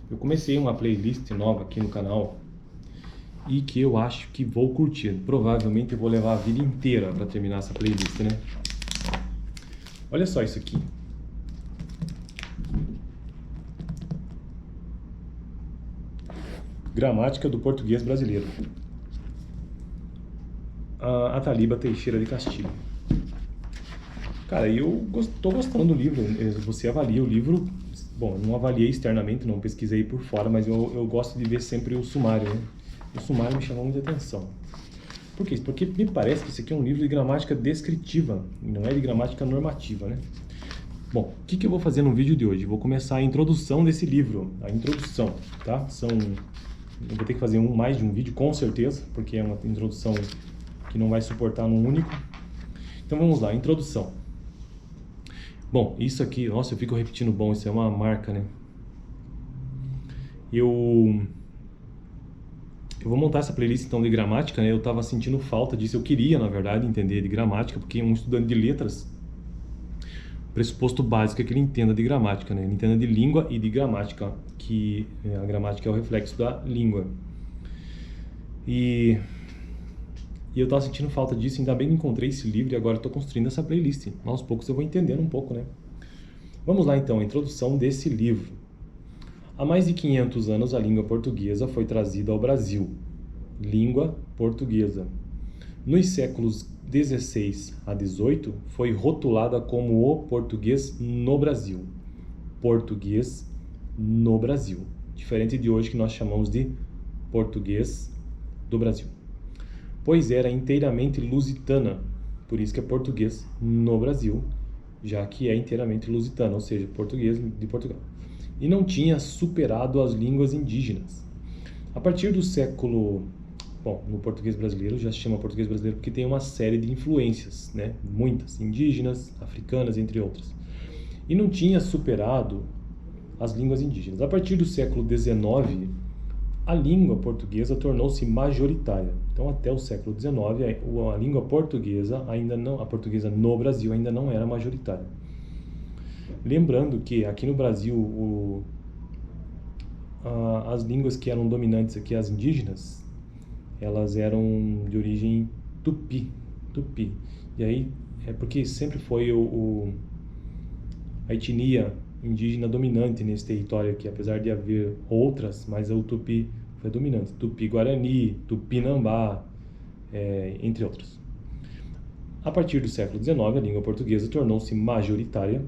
Eu comecei uma playlist nova aqui no canal e que eu acho que vou curtir. Provavelmente eu vou levar a vida inteira para terminar essa playlist, né? Olha só isso aqui. Gramática do português brasileiro. A Ataliba Teixeira de Castilho. Cara, eu tô gostando do livro. Você avalia o livro. Bom, eu não avaliei externamente, não pesquisei por fora, mas eu gosto de ver sempre o sumário, né? O sumário me chamou muita atenção. Por quê? Porque me parece que isso aqui é um livro de gramática descritiva, e não é de gramática normativa, né? Bom, o que eu vou fazer no vídeo de hoje? Vou começar a introdução desse livro, a introdução, tá? Eu vou ter que fazer mais de um vídeo, com certeza, porque é uma introdução que não vai suportar num único. Então vamos lá, introdução. Bom, isso aqui, nossa, eu fico repetindo bom, isso é uma marca, né? Eu vou montar essa playlist então de gramática, né? Eu tava sentindo falta disso, eu queria, na verdade, entender de gramática, porque um estudante de letras, o pressuposto básico é que ele entenda de gramática, né? Ele entenda de língua e de gramática, que a gramática é o reflexo da língua. E eu tava sentindo falta disso, ainda bem que encontrei esse livro e agora eu tô construindo essa playlist. Aos poucos eu vou entendendo um pouco, né? Vamos lá então, a introdução desse livro. Há mais de 500 anos a língua portuguesa foi trazida ao Brasil. Língua portuguesa. Nos séculos 16 a 18 foi rotulada como o português no Brasil. Português no Brasil. Diferente de hoje que nós chamamos de português do Brasil. Pois era inteiramente lusitana, por isso que é português no Brasil, já que é inteiramente lusitana, ou seja, português de Portugal. E não tinha superado as línguas indígenas. A partir do século... Bom, no português brasileiro já se chama português brasileiro porque tem uma série de influências, né? Muitas, indígenas, africanas, entre outras. E não tinha superado as línguas indígenas. A partir do século XIX, a língua portuguesa tornou-se majoritária. Então, até o século XIX, a língua portuguesa a portuguesa no Brasil ainda não era majoritária. Lembrando que aqui no Brasil, as línguas que eram dominantes aqui, as indígenas, elas eram de origem tupi. E aí, é porque sempre foi a etnia indígena dominante nesse território aqui, apesar de haver outras, mas o tupi foi dominante. Tupi-Guarani, Tupinambá, entre outros. A partir do século XIX, a língua portuguesa tornou-se majoritária,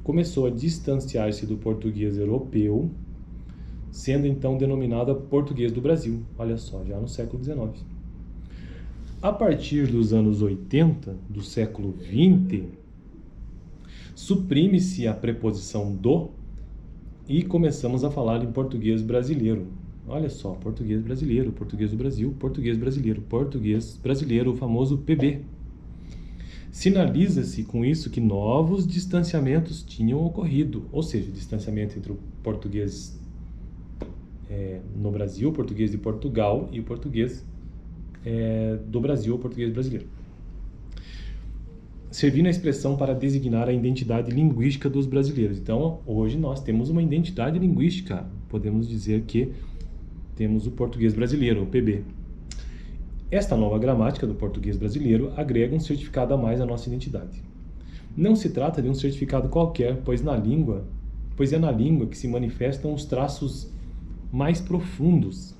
começou a distanciar-se do português europeu, sendo então denominada português do Brasil. Olha só, já no século XIX. A partir dos anos 80 do século XX, suprime-se a preposição do e começamos a falar em português brasileiro. Olha só, português brasileiro, português do Brasil, português brasileiro, o famoso PB. Sinaliza-se com isso que novos distanciamentos tinham ocorrido, ou seja, distanciamento entre o português no Brasil, o português de Portugal e o português do Brasil, o português brasileiro. Servindo a expressão para designar a identidade linguística dos brasileiros. Então, hoje nós temos uma identidade linguística. Podemos dizer que temos o português brasileiro, o PB. Esta nova gramática do português brasileiro agrega um certificado a mais à nossa identidade. Não se trata de um certificado qualquer, pois é na língua que se manifestam os traços mais profundos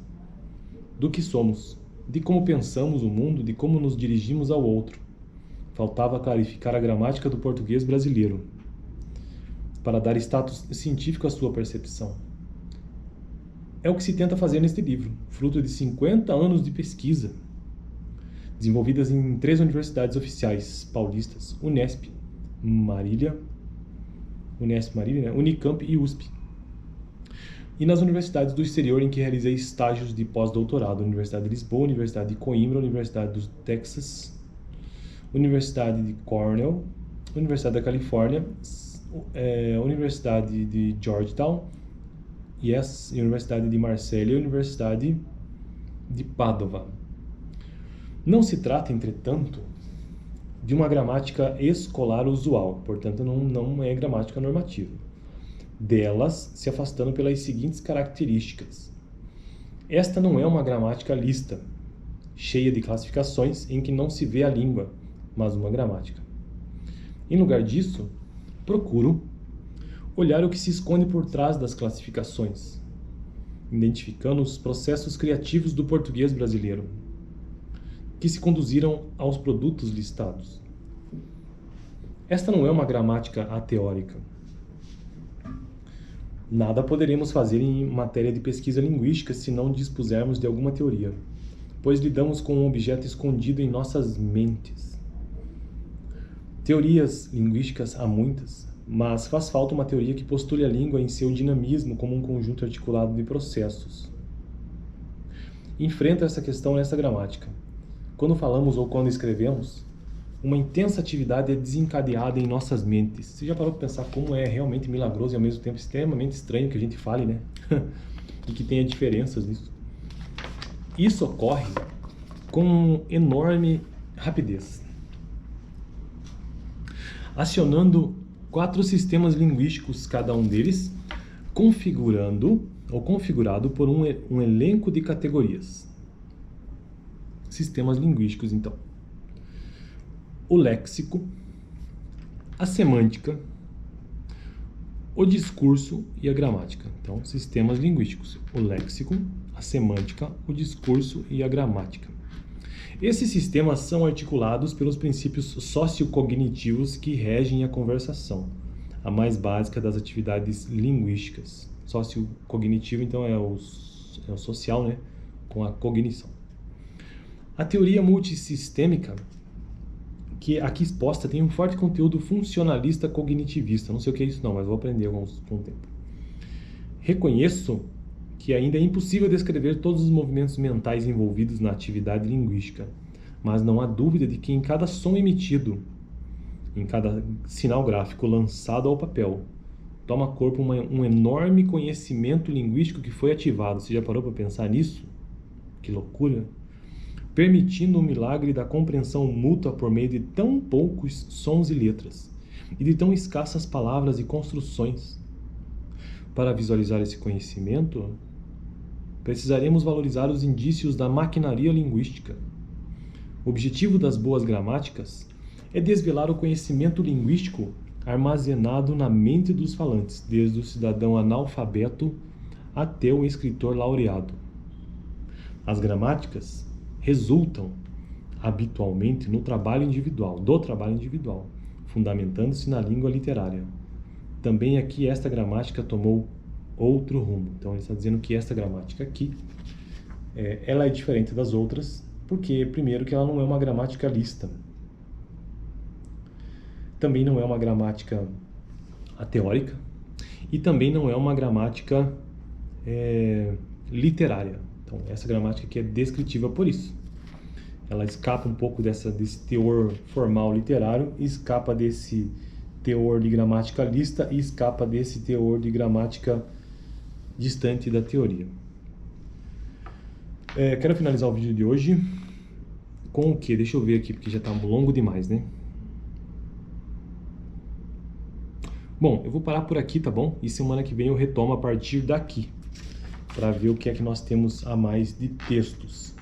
do que somos, de como pensamos o mundo, de como nos dirigimos ao outro. Faltava clarificar a gramática do português brasileiro, para dar status científico à sua percepção. É o que se tenta fazer neste livro, fruto de 50 anos de pesquisa, desenvolvidas em 3 universidades oficiais paulistas, Unesp, Marília, Unicamp e USP. E nas universidades do exterior em que realizei estágios de pós-doutorado, Universidade de Lisboa, Universidade de Coimbra, Universidade do Texas, Universidade de Cornell, Universidade da Califórnia, Universidade de Georgetown, Universidade de Marselha e Universidade de Padova. Não se trata, entretanto, de uma gramática escolar usual, portanto não é gramática normativa. delas se afastando pelas seguintes características. Esta não é uma gramática lista, cheia de classificações em que não se vê a língua, mas uma gramática. Em lugar disso, procuro olhar o que se esconde por trás das classificações, identificando os processos criativos do português brasileiro, que se conduziram aos produtos listados. Esta não é uma gramática ateórica. Nada poderemos fazer em matéria de pesquisa linguística se não dispusermos de alguma teoria, pois lidamos com um objeto escondido em nossas mentes. Teorias linguísticas há muitas, mas faz falta uma teoria que postule a língua em seu dinamismo como um conjunto articulado de processos. Enfrento essa questão nessa gramática. Quando falamos ou quando escrevemos, uma intensa atividade é desencadeada em nossas mentes. Você já parou para pensar como é realmente milagroso e ao mesmo tempo extremamente estranho que a gente fale, né? E que tenha diferenças nisso. Isso ocorre com enorme rapidez, acionando 4 sistemas linguísticos, cada um deles configurado por um elenco de categorias. Sistemas linguísticos, então. O léxico, a semântica, o discurso e a gramática. Então, sistemas linguísticos. O léxico, a semântica, o discurso e a gramática. Esses sistemas são articulados pelos princípios sociocognitivos que regem a conversação, a mais básica das atividades linguísticas. Sociocognitivo, então, é o social, né? Com a cognição. A teoria multissistêmica, que aqui exposta, tem um forte conteúdo funcionalista cognitivista. Não sei o que é isso não, mas vou aprender com o tempo. Reconheço que ainda é impossível descrever todos os movimentos mentais envolvidos na atividade linguística, mas não há dúvida de que em cada som emitido, em cada sinal gráfico lançado ao papel, toma corpo um enorme conhecimento linguístico que foi ativado. Você já parou para pensar nisso? Que loucura! Permitindo o milagre da compreensão mútua por meio de tão poucos sons e letras, e de tão escassas palavras e construções. Para visualizar esse conhecimento, precisaremos valorizar os indícios da maquinaria linguística. O objetivo das boas gramáticas é desvelar o conhecimento linguístico armazenado na mente dos falantes, desde o cidadão analfabeto até o escritor laureado. As gramáticas resultam habitualmente do trabalho individual, fundamentando-se na língua literária. Também aqui esta gramática tomou outro rumo. Então ele está dizendo que esta gramática aqui, ela é diferente das outras, porque primeiro que ela não é uma gramática lista. Também não é uma gramática ateórica e também não é uma gramática literária. Então, essa gramática aqui é descritiva por isso. Ela escapa um pouco desse teor formal literário, escapa desse teor de gramática lista e escapa desse teor de gramática distante da teoria. Quero finalizar o vídeo de hoje com o quê? Deixa eu ver aqui, porque já está longo demais, né? Bom, eu vou parar por aqui, tá bom? E semana que vem eu retomo a partir daqui, para ver o que é que nós temos a mais de textos.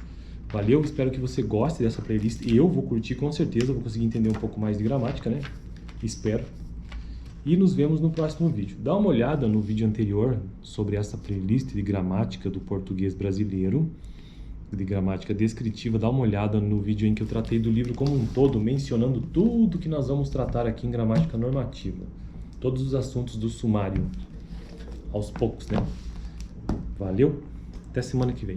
Valeu, espero que você goste dessa playlist. Eu vou curtir com certeza, vou conseguir entender um pouco mais de gramática, né? Espero. E nos vemos no próximo vídeo. Dá uma olhada no vídeo anterior sobre essa playlist de gramática do português brasileiro, de gramática descritiva. Dá uma olhada no vídeo em que eu tratei do livro como um todo, mencionando tudo que nós vamos tratar aqui em gramática normativa. Todos os assuntos do sumário, aos poucos, né? Valeu, até semana que vem.